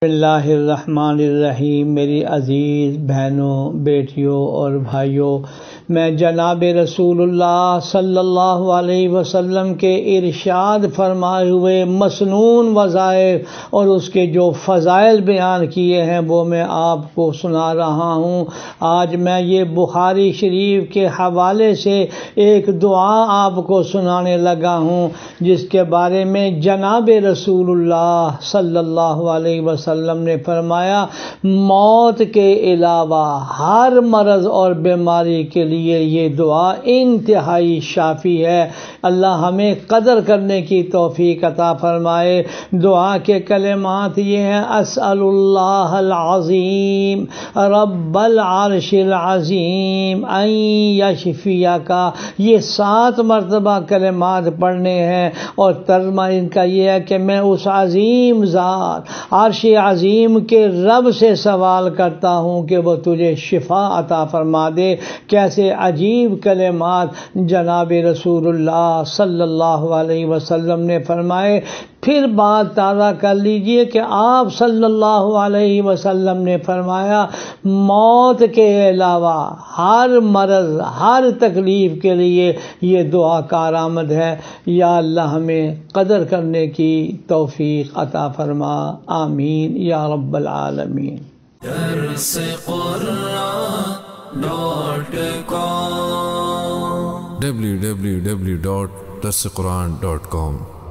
بسم اللہ الرحمن الرحیم۔ میری عزیز بہنوں، بیٹیوں اور بھائیوں، میں جناب رسول اللہ صلی اللہ علیہ وسلم کے ارشاد فرمائے ہوئے مسنون وظائف اور اس کے جو فضائل بیان کیے ہیں وہ میں آپ کو سنا رہا ہوں۔ آج میں یہ بخاری شریف کے حوالے سے ایک دعا آپ کو سنانے لگا ہوں، جس کے بارے میں جناب رسول اللہ صلی اللہ علیہ وسلم نے فرمایا، موت کے علاوہ ہر مرض اور بیماری کے لیے یہ دعا انتہائی شافی ہے۔ اللہ ہمیں قدر کرنے کی توفیق عطا فرمائے۔ دعا کے کلمات یہ ہیں: اسأل اللہ العظیم رب العرش العظیم ان یشفیک۔ یہ 7 مرتبہ کلمات پڑھنے ہیں، اور ترجمہ ان کا یہ ہے کہ میں اس عظیم ذات عرش عظیم کے رب سے سوال کرتا ہوں کہ وہ تجھے شفا عطا فرما دے۔ کیسے عجیب کلمات جناب رسول اللہ صلی اللہ علیہ وسلم نے فرمائے۔ پھر بات تازہ کر لیجئے کہ آپ صلی اللہ علیہ وسلم نے فرمایا، موت کے علاوہ ہر مرض، ہر تکلیف کے لیے یہ دعا کارآمد ہے۔ یا اللہ ہمیں قدر کرنے کی توفیق عطا فرما، آمین یا رب العالمین۔ درس قرآن www.درسقرآن.com